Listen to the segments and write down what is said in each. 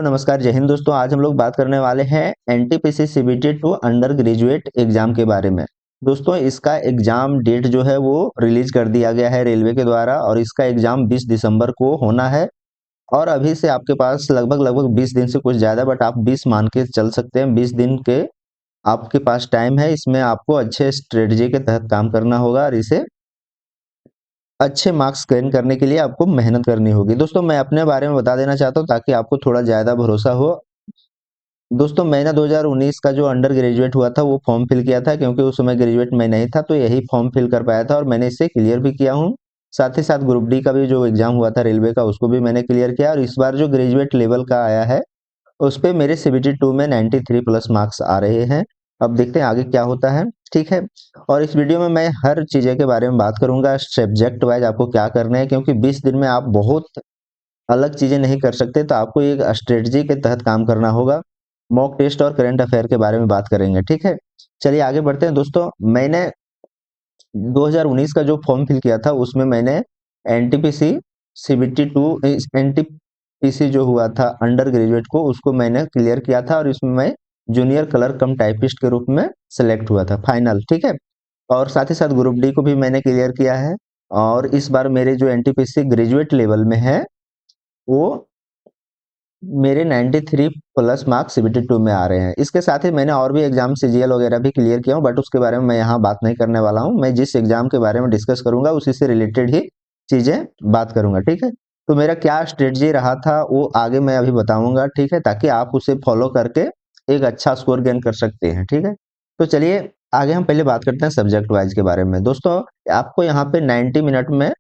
नमस्कार, जय हिंद दोस्तों। आज हम लोग बात करने वाले हैं NTPC CBT two under graduate exam के बारे में। दोस्तों, इसका एग्जाम डेट जो है वो रिलीज कर दिया गया है रेलवे के द्वारा और इसका एग्जाम 20 दिसंबर को होना है। और अभी से आपके पास लगभग 20 दिन से कुछ ज़्यादा, बट आप 20 मान के चल सकते हैं। 20 दिन के आपके पास टाइम है। इसमें आपको अच्छे स्ट्रेटजी के तहत काम करना होगा और इसे अच्छे मार्क्स गेन करने के लिए आपको मेहनत करनी होगी। दोस्तों, मैं अपने बारे में बता देना चाहता हूँ ताकि आपको थोड़ा ज़्यादा भरोसा हो। दोस्तों, मैंने 2019 का जो अंडर ग्रेजुएट हुआ था वो फॉर्म फिल किया था, क्योंकि उस समय ग्रेजुएट मैं नहीं था, तो यही फॉर्म फिल कर पाया था और मैंने इसे क्लियर भी किया हूँ। साथ ही साथ ग्रुप डी का भी जो एग्जाम हुआ था रेलवे का, उसको भी मैंने क्लियर किया। और इस बार जो ग्रेजुएट लेवल का आया है उस पे मेरे सीबीटी 2 में 93 प्लस मार्क्स आ रहे हैं। अब देखते हैं आगे क्या होता है। ठीक है। और इस वीडियो में मैं हर चीज़ें के बारे में बात करूंगा, सब्जेक्ट वाइज आपको क्या करना है, क्योंकि 20 दिन में आप बहुत अलग चीजें नहीं कर सकते, तो आपको एक स्ट्रेटजी के तहत काम करना होगा। मॉक टेस्ट और करंट अफेयर के बारे में बात करेंगे। ठीक है, चलिए आगे बढ़ते हैं। दोस्तों, मैंने 2019 का जो फॉर्म फिल किया था उसमें मैंने एनटीपीसी सीबीटी 2 एनटीपीसी जो हुआ था अंडर ग्रेजुएट को, उसको मैंने क्लियर किया था और इसमें मैं जूनियर कलर कम टाइपिस्ट के रूप में सेलेक्ट हुआ था फाइनल। ठीक है। और साथ ही साथ ग्रुप डी को भी मैंने क्लियर किया है। और इस बार मेरे जो एनटीपीसी ग्रेजुएट लेवल में है वो मेरे 93 प्लस मार्क्स सीबीटी 2 में आ रहे हैं। इसके साथ ही मैंने और भी एग्जाम सीजीएल वगैरह भी क्लियर किया हूँ, बट उसके बारे में मैं यहाँ बात नहीं करने वाला हूँ। मैं जिस एग्जाम के बारे में डिस्कस करूंगा उसी से रिलेटेड ही चीजें बात करूंगा। ठीक है। तो मेरा क्या स्ट्रेटजी रहा था वो आगे मैं अभी बताऊंगा। ठीक है, ताकि आप उसे फॉलो करके एक अच्छा स्कोर गेन कर सकते हैं। ठीक है, तो चलिए आगे हम पहले बात करते हैं सब्जेक्ट वाइज के बारे में। दोस्तों, आपको यहाँ पे 90 मिनट में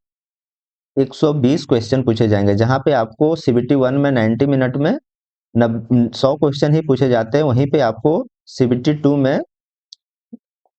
120 क्वेश्चन पूछे जाएंगे। जहां पे आपको सीबीटी 1 में 90 मिनट में 100 क्वेश्चन ही पूछे जाते हैं, वहीं पे आपको सीबीटी 2 में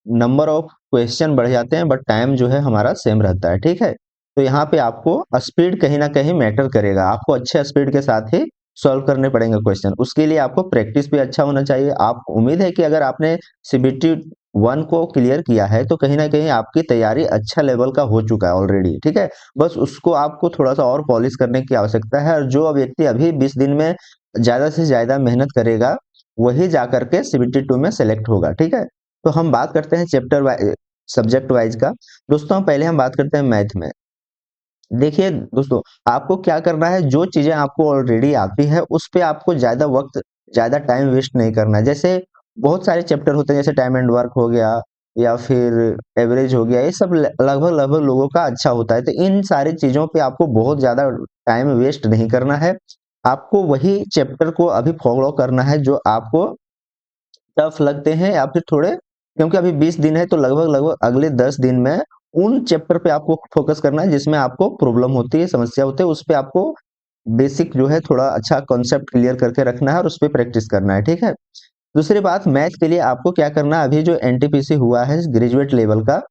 नंबर ऑफ क्वेश्चन बढ़ जाते हैं, बट टाइम जो है हमारा सेम रहता है। ठीक है, तो यहाँ पे आपको स्पीड कहीं ना कहीं मैटर करेगा। आपको अच्छे स्पीड के साथ ही सॉल्व करने पड़ेंगे क्वेश्चन। उसके लिए आपको प्रैक्टिस भी अच्छा होना चाहिए। आप उम्मीद है कि अगर आपने सीबीटी 1 को क्लियर किया है तो कहीं ना कहीं आपकी तैयारी अच्छा लेवल का हो चुका है ऑलरेडी। ठीक है, बस उसको आपको थोड़ा सा और पॉलिश करने की आवश्यकता है। और जो व्यक्ति अभी 20 दिन में ज्यादा से ज्यादा मेहनत करेगा वही जाकर के सीबीटी 2 में सेलेक्ट होगा। ठीक है, तो हम बात करते हैं चैप्टर वाइज, सब्जेक्ट वाइज का। दोस्तों, पहले हम बात करते हैं मैथ में। देखिए दोस्तों, आपको क्या करना है, जो चीजें आपको ऑलरेडी आती है उस पे आपको ज्यादा वक्त, ज्यादा टाइम वेस्ट नहीं करना है। जैसे बहुत सारे चैप्टर होते हैं, जैसे टाइम एंड वर्क हो गया या फिर एवरेज हो गया, ये सब लगभग लगभग लोगों का अच्छा होता है। तो इन सारी चीजों पे आपको बहुत ज्यादा टाइम वेस्ट नहीं करना है। आपको वही चैप्टर को अभी फॉलो करना है जो आपको टफ लगते हैं या फिर थोड़े, क्योंकि अभी 20 दिन है तो लगभग लगभग अगले 10 दिन में उन चैप्टर पे आपको फोकस करना है जिसमें आपको प्रॉब्लम होती है, समस्या होती है। उस पे आपको बेसिक जो है थोड़ा अच्छा कॉन्सेप्ट क्लियर करके रखना है और उस पे प्रैक्टिस करना है। ठीक है। दूसरी बात, मैथ के लिए आपको क्या करना है, अभी जो एनटीपीसी हुआ है ग्रेजुएट लेवल का,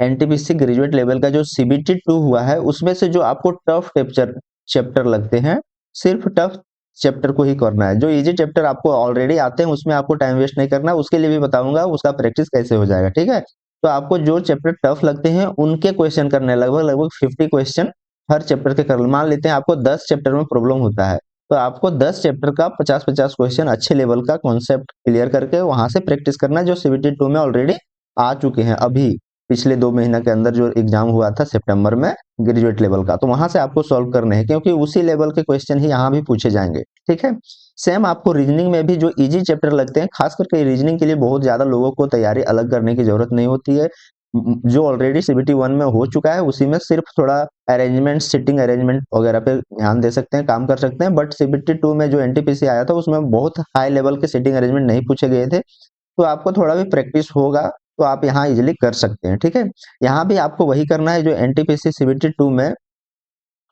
एनटीपीसी ग्रेजुएट लेवल का जो सीबीटी 2 हुआ है उसमें से जो आपको टफ चैप्टर लगते हैं, सिर्फ टफ चैप्टर को ही करना है। जो इजी चैप्टर आपको ऑलरेडी आते हैं उसमें आपको टाइम वेस्ट नहीं करना। उसके लिए भी बताऊंगा उसका प्रैक्टिस कैसे हो जाएगा। ठीक है, तो आपको जो चैप्टर टफ लगते हैं उनके क्वेश्चन करने हैं, लगभग लगभग 50 क्वेश्चन हर चैप्टर के कर। मान लेते हैं आपको 10 चैप्टर में प्रॉब्लम होता है, तो आपको 10 चैप्टर का 50-50 क्वेश्चन अच्छे लेवल का कॉन्सेप्ट क्लियर करके वहां से प्रैक्टिस करना है, जो सीबीटी 2 में ऑलरेडी आ चुके हैं। अभी पिछले 2 महीना के अंदर जो एग्जाम हुआ था सितंबर में ग्रेजुएट लेवल का, तो वहां से आपको सॉल्व करने हैं, क्योंकि उसी लेवल के क्वेश्चन ही यहाँ भी पूछे जाएंगे। ठीक है। सेम आपको रीजनिंग में भी जो इजी चैप्टर लगते हैं, खास करके रीजनिंग के लिए बहुत ज्यादा लोगों को तैयारी अलग करने की जरूरत नहीं होती है। जो ऑलरेडी सीबीटी 1 में हो चुका है उसी में सिर्फ थोड़ा अरेंजमेंट, सिटिंग अरेंजमेंट वगैरह पे ध्यान दे सकते हैं, काम कर सकते हैं। बट सीबीटी 2 में जो एनटीपीसी आया था उसमें बहुत हाई लेवल के सिटिंग अरेंजमेंट नहीं पूछे गए थे, तो आपको थोड़ा भी प्रैक्टिस होगा तो आप यहाँ इजिली कर सकते हैं। ठीक है, यहाँ भी आपको वही करना है जो एनटीपीसी सीबीटी 2 में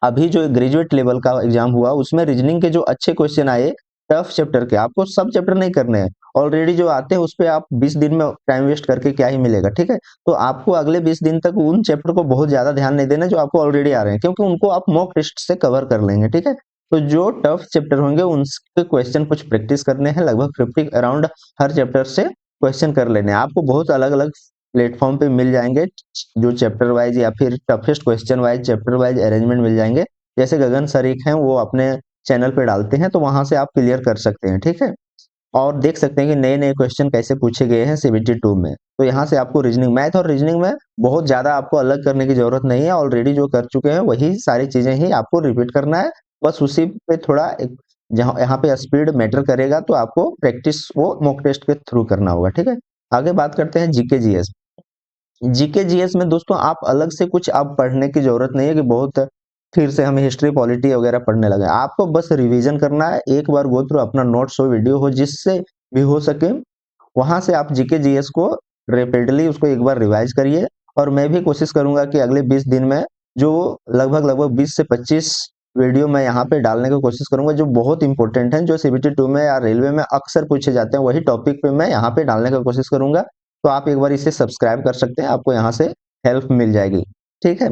अभी जो ग्रेजुएट लेवल का एग्जाम हुआ उसमें रीजनिंग के जो अच्छे क्वेश्चन आए टफ चैप्टर के, आपको सब चैप्टर नहीं करने हैं। ऑलरेडी जो आते हैं उस पे आप 20 दिन में टाइम वेस्ट करके क्या ही मिलेगा। ठीक है, तो आपको अगले 20 दिन तक उन चैप्टर को बहुत ज्यादा ध्यान नहीं देना जो आपको ऑलरेडी आ रहे हैं, क्योंकि उनको आप मॉक टेस्ट से कवर कर लेंगे। ठीक है, तो जो टफ चैप्टर होंगे उनके क्वेश्चन कुछ प्रैक्टिस करने हैं, लगभग 50 अराउंड हर चैप्टर से क्वेश्चन कर लेने हैं। आपको बहुत अलग अलग प्लेटफॉर्म पे मिल जाएंगे, जो चैप्टर वाइज या फिर toughest question wise, chapter wise arrangement मिल जाएंगे। जैसे गगन सर एक हैं, वो अपने चैनल पे डालते हैं, तो वहां से आप क्लियर कर सकते हैं, ठीक है। और देख सकते हैं कि नए नए क्वेश्चन कैसे पूछे गए हैं सीबीटी 2 में। तो यहाँ से आपको रीजनिंग, मैथ और रीजनिंग में बहुत ज्यादा आपको अलग करने की जरूरत नहीं है, ऑलरेडी जो कर चुके हैं वही सारी चीजें ही आपको रिपीट करना है। बस उसी पे थोड़ा जहाँ यहाँ पे स्पीड मैटर करेगा, तो आपको प्रैक्टिस वो मॉक टेस्ट के थ्रू करना होगा, ठीक है। आगे बात करते हैं जीके जीएस। जीके जीएस में दोस्तों आप अलग से कुछ आप पढ़ने की जरूरत नहीं है कि बहुत फिर से हमें हिस्ट्री पॉलिटी वगैरह पढ़ने लगे। आपको बस रिवीजन करना है, एक बार गो थ्रू अपना नोट्स हो, वीडियो हो, जिससे भी हो सके वहां से आप जीके जीएस को रेपिडली उसको एक बार रिवाइज करिए। और मैं भी कोशिश करूंगा कि अगले 20 दिन में जो लगभग 20 से 25 वीडियो मैं यहाँ पे डालने की कोशिश करूंगा, जो बहुत इंपॉर्टेंट है, जो सीबीटी 2 में या रेलवे में अक्सर पूछे जाते हैं, वही टॉपिक पे मैं यहाँ पे डालने की कोशिश करूंगा। तो आप एक बार इसे सब्सक्राइब कर सकते हैं, आपको यहाँ से हेल्प मिल जाएगी, ठीक है।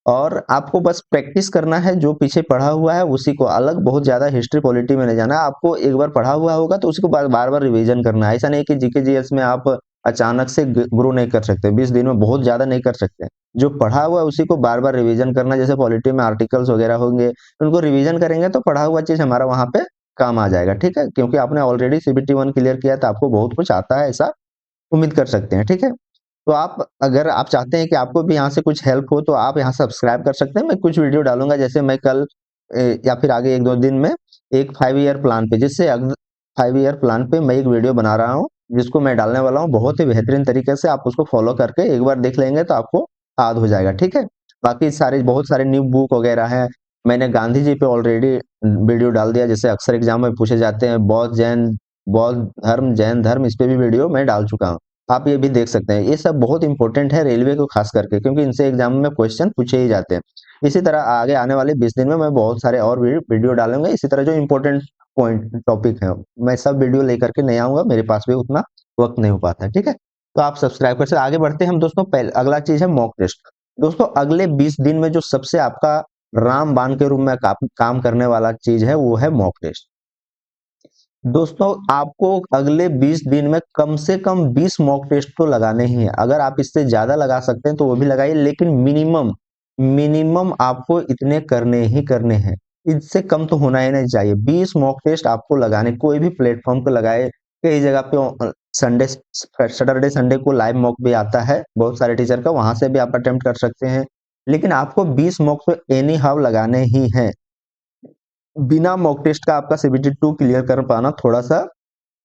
और आपको बस प्रैक्टिस करना है, जो पीछे पढ़ा हुआ है उसी को, अलग बहुत ज्यादा हिस्ट्री पॉलिटी में नहीं जाना है। आपको एक बार पढ़ा हुआ होगा तो उसको बार बार रिवीजन करना है। ऐसा नहीं कि जीके जीएस में आप अचानक से ग्रो नहीं कर सकते, 20 दिन में बहुत ज्यादा नहीं कर सकते। जो पढ़ा हुआ है उसी को बार बार रिवीजन करना। जैसे पॉलिटी में आर्टिकल्स वगैरह होंगे, उनको रिवीजन करेंगे तो पढ़ा हुआ चीज हमारा वहां पे काम आ जाएगा, ठीक है। क्योंकि आपने ऑलरेडी सीबीटी 1 क्लियर किया है, तो आपको बहुत कुछ आता है, ऐसा उम्मीद कर सकते हैं, ठीक है। तो आप, अगर आप चाहते हैं कि आपको भी यहाँ से कुछ हेल्प हो, तो आप यहाँ सब्सक्राइब कर सकते हैं। मैं कुछ वीडियो डालूंगा, जैसे मैं कल या फिर आगे 1-2 दिन में एक 5 ईयर प्लान पे, जिससे 5 ईयर प्लान पे मैं एक वीडियो बना रहा हूँ, जिसको मैं डालने वाला हूँ बहुत ही बेहतरीन तरीके से। आप उसको फॉलो करके एक बार देख लेंगे तो आपको याद हो जाएगा, ठीक है। बाकी सारे बहुत सारे न्यू बुक वगैरह हैं। मैंने गांधी जी पे ऑलरेडी वीडियो डाल दिया, जैसे अक्सर एग्जाम में पूछे जाते हैं, बौद्ध धर्म, जैन धर्म, इस पे भी वीडियो मैं डाल चुका हूँ। आप ये भी देख सकते हैं। ये सब बहुत इंपॉर्टेंट है रेलवे को खास करके, क्योंकि इनसे एग्जाम में क्वेश्चन पूछे ही जाते हैं। इसी तरह आगे आने वाले 20 दिन में मैं बहुत सारे और वीडियो डालूंगा, इसी तरह जो इंपॉर्टेंट पॉइंट टॉपिक है, मैं सब वीडियो लेकर के नहीं आऊंगा, मेरे पास भी उतना वक्त नहीं हो पाता है, ठीक है। तो आप सब्सक्राइब कर सकते। आगे बढ़ते हैं हम दोस्तों। पहले अगला चीज है मॉक टेस्ट। दोस्तों अगले 20 दिन में जो सबसे आपका रामबाण के रूप में काम करने वाला चीज है, वो है मॉक टेस्ट। दोस्तों आपको अगले 20 दिन में कम से कम 20 मॉक टेस्ट तो लगाने ही है। अगर आप इससे ज्यादा लगा सकते हैं तो वो भी लगाइए, लेकिन मिनिमम मिनिमम आपको इतने करने ही करने हैं। इससे कम तो होना ही नहीं चाहिए। 20 मॉक टेस्ट आपको लगाने, कोई भी प्लेटफॉर्म पे लगाए। कई जगह पे संडे, सैटरडे संडे को लाइव मॉक भी आता है बहुत सारे टीचर का, वहां से भी आप अटेम्प्ट कर सकते हैं। लेकिन आपको 20 मॉक तो एनी हाउ लगाने ही हैं। बिना मॉक टेस्ट का आपका सीबीटी 2 क्लियर कर पाना थोड़ा सा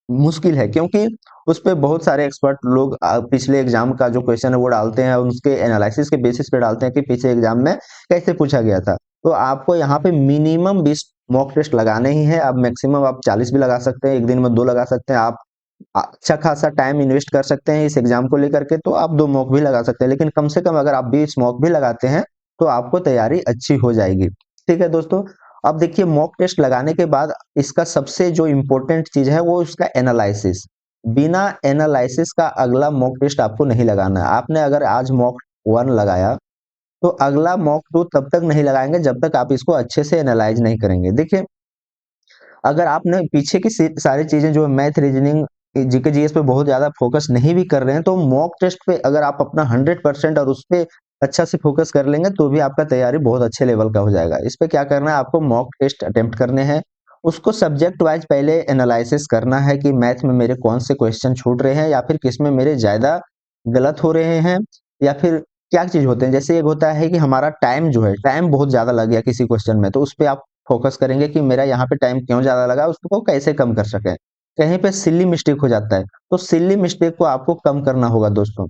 मुश्किल है, क्योंकि उस पे बहुत सारे एक्सपर्ट लोग पिछले एग्जाम का जो क्वेश्चन है वो डालते हैं, उसके एनालिसिस के बेसिस पे डालते हैं कि पिछले एग्जाम में कैसे पूछा गया था। तो आपको यहाँ पे मिनिमम 20 मॉक टेस्ट लगाने ही है। अब मैक्सिमम आप 40 भी लगा सकते हैं, एक दिन में 2 लगा सकते हैं। आप अच्छा खासा टाइम इन्वेस्ट कर सकते हैं इस एग्जाम को लेकर के, तो आप 2 मॉक भी लगा सकते हैं। लेकिन कम से कम अगर आप 20 मॉक भी लगाते हैं तो आपको तैयारी अच्छी हो जाएगी, ठीक है दोस्तों। अब देखिए मॉक टेस्ट लगाने के बाद इसका सबसे जो इम्पोर्टेंट चीज है वो इसका एनालिसिस। बिना एनालिसिस का अगला मॉक टेस्ट आपको नहीं लगाना है। आपने अगर आज मॉक 1 लगाया, तो अगला मॉक 2 तब तक नहीं लगाएंगे जब तक आप इसको अच्छे से एनालाइज नहीं करेंगे। देखिए अगर आपने पीछे की सारी चीजें जो मैथ, रीजनिंग, जीके जीएस पे बहुत ज्यादा फोकस नहीं भी कर रहे हैं, तो मॉक टेस्ट पे अगर आप अपना 100% और उस पे अच्छा से फोकस कर लेंगे, तो भी आपका तैयारी बहुत अच्छे लेवल का हो जाएगा। इस पे क्या करना है, आपको मॉक टेस्ट अटेम्प्ट करने हैं। उसको सब्जेक्ट वाइज पहले एनालिसिस करना है कि मैथ में मेरे कौन से क्वेश्चन छूट रहे हैं, या फिर किस में मेरे ज्यादा गलत हो रहे हैं, या फिर क्या चीज होते हैं। जैसे एक होता है कि हमारा टाइम जो है, टाइम बहुत ज्यादा लग गया किसी क्वेश्चन में, तो उस पे आप फोकस करेंगे कि मेरा यहाँ पे टाइम क्यों ज्यादा लगा, उसको कैसे कम कर सके। कहीं पे सिली मिस्टेक हो जाता है, तो सिली मिस्टेक को आपको कम करना होगा दोस्तों।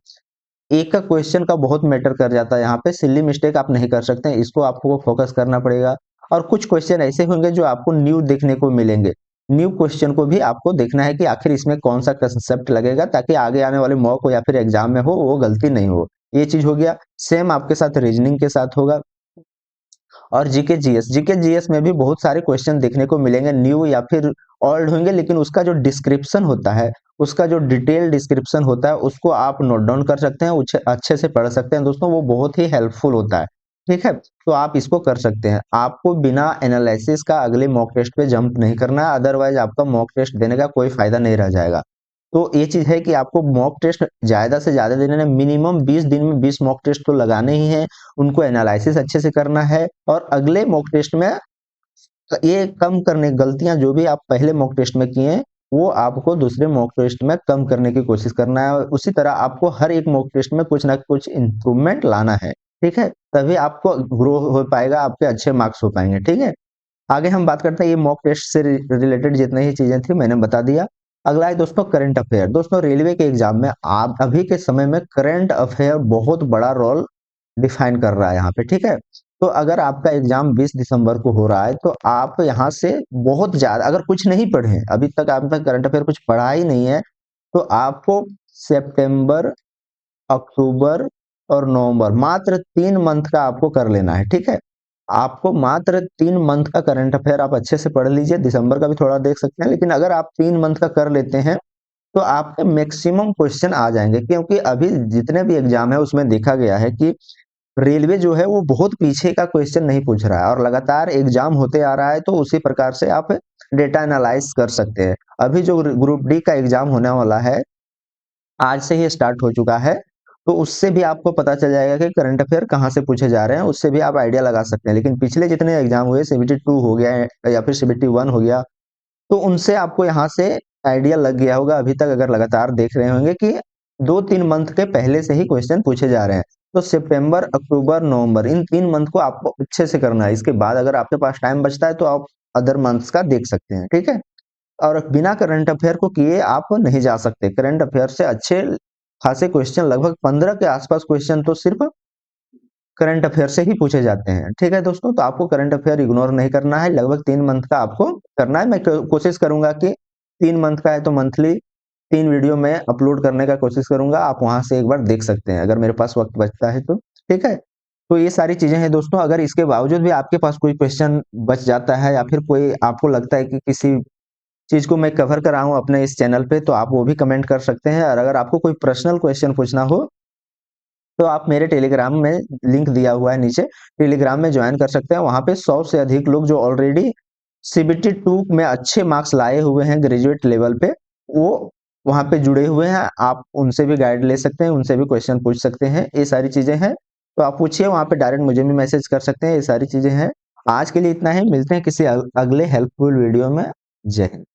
एक का क्वेश्चन का बहुत मैटर कर जाता है, यहाँ पे सिली मिस्टेक आप नहीं कर सकते, इसको आपको फोकस करना पड़ेगा। और कुछ क्वेश्चन ऐसे होंगे जो आपको न्यू देखने को मिलेंगे। न्यू क्वेश्चन को भी आपको देखना है कि आखिर इसमें कौन सा कंसेप्ट लगेगा, ताकि आगे आने वाले मॉक हो या फिर एग्जाम में हो वो गलती नहीं हो। ये चीज हो गया। सेम आपके साथ रीजनिंग के साथ होगा। और जीके जीएस में भी बहुत सारे क्वेश्चन देखने को मिलेंगे, न्यू या फिर ओल्ड होंगे, लेकिन उसका जो डिस्क्रिप्शन होता है, उसका जो डिटेल डिस्क्रिप्शन होता है, उसको आप नोट डाउन कर सकते हैं, अच्छे से पढ़ सकते हैं दोस्तों, वो बहुत ही हेल्पफुल होता है, ठीक है। तो आप इसको कर सकते हैं। आपको बिना एनालिसिस का अगले मॉक टेस्ट पे जंप नहीं करना है, अदरवाइज आपका मॉक टेस्ट देने का कोई फायदा नहीं रह जाएगा। तो ये चीज है कि आपको मॉक टेस्ट ज्यादा से ज्यादा देने हैं। मिनिमम 20 दिन में 20 मॉक टेस्ट तो लगाने ही है, उनको एनालिसिस अच्छे से करना है, और अगले मॉक टेस्ट में ये कम करने गलतियां जो भी आप पहले मॉक टेस्ट में किए वो आपको दूसरे मॉक टेस्ट में कम करने की कोशिश करना है, और उसी तरह आपको हर एक मॉक टेस्ट में कुछ ना कुछ इम्प्रूवमेंट लाना है। ठीक है, तभी आपको ग्रो हो पाएगा, आपके अच्छे मार्क्स हो पाएंगे। ठीक है, आगे हम बात करते हैं, ये मॉक टेस्ट से रिलेटेड जितनी ही चीजें थी मैंने बता दिया। अगला है दोस्तों करंट अफेयर। दोस्तों रेलवे के एग्जाम में आप अभी के समय में करंट अफेयर बहुत बड़ा रोल डिफाइन कर रहा है यहाँ पे। ठीक है, तो अगर आपका एग्जाम 20 दिसंबर को हो रहा है तो आप यहाँ से बहुत ज्यादा, अगर कुछ नहीं पढ़े हैं अभी तक, आपने करंट अफेयर कुछ पढ़ा ही नहीं है, तो आपको सितंबर, अक्टूबर और नवंबर मात्र 3 मंथ का आपको कर लेना है। ठीक है, आपको मात्र 3 मंथ का करंट अफेयर आप अच्छे से पढ़ लीजिए, दिसंबर का भी थोड़ा देख सकते हैं, लेकिन अगर आप 3 मंथ का कर लेते हैं तो आपके मैक्सिमम क्वेश्चन आ जाएंगे, क्योंकि अभी जितने भी एग्जाम है उसमें देखा गया है कि रेलवे जो है वो बहुत पीछे का क्वेश्चन नहीं पूछ रहा है, और लगातार एग्जाम होते आ रहा है, तो उसी प्रकार से आप डेटा एनालाइज कर सकते हैं। अभी जो ग्रुप डी का एग्जाम होने वाला है आज से ही स्टार्ट हो चुका है, तो उससे भी आपको पता चल जाएगा कि करंट अफेयर कहाँ से पूछे जा रहे हैं, उससे भी आप आइडिया लगा सकते हैं। लेकिन पिछले जितने एग्जाम हुए, CBT 2 हो गया या फिर CBT 1 हो गया, तो उनसे आपको यहाँ से आइडिया लग गया होगा अभी तक, अगर लगातार देख रहे होंगे कि 2-3 मंथ के पहले से ही क्वेश्चन पूछे जा रहे हैं। तो सितंबर, अक्टूबर, नवंबर इन 3 मंथ को आपको अच्छे से करना है। इसके बाद अगर आपके पास टाइम बचता है तो आप अदर मंथ्स का देख सकते हैं। ठीक है, और बिना करंट अफेयर को किए आप नहीं जा सकते। करंट अफेयर से अच्छे खासे क्वेश्चन, लगभग 15 के आसपास क्वेश्चन तो सिर्फ करंट अफेयर से ही पूछे जाते हैं। ठीक है दोस्तों, तो आपको करंट अफेयर इग्नोर नहीं करना है, लगभग 3 मंथ का आपको करना है। मैं कोशिश करूंगा कि 3 मंथ का है तो मंथली 3 वीडियो में अपलोड करने का कोशिश करूंगा, आप वहां से एक बार देख सकते हैं अगर मेरे पास वक्त बचता है तो। ठीक है, तो ये सारी चीजें हैं दोस्तों। अगर इसके बावजूद भी आपके पास कोई क्वेश्चन बच जाता है, या फिर कोई आपको लगता है कि किसी चीज को मैं कवर कर रहा हूँ अपने इस चैनल पे, तो आप वो भी कमेंट कर सकते हैं। और अगर आपको कोई पर्सनल क्वेश्चन पूछना हो तो आप मेरे टेलीग्राम में, लिंक दिया हुआ है नीचे, टेलीग्राम में ज्वाइन कर सकते हैं। वहां पे 100 से अधिक लोग जो ऑलरेडी CBT 2 में अच्छे मार्क्स लाए हुए हैं ग्रेजुएट लेवल पे, वो वहां पे जुड़े हुए हैं। आप उनसे भी गाइड ले सकते हैं, उनसे भी क्वेश्चन पूछ सकते हैं। ये सारी चीजें हैं, तो आप पूछिए वहां पे, डायरेक्ट मुझे भी मैसेज कर सकते हैं। ये सारी चीजें हैं। आज के लिए इतना ही, मिलते हैं किसी अगले हेल्पफुल वीडियो में। जय हिंद।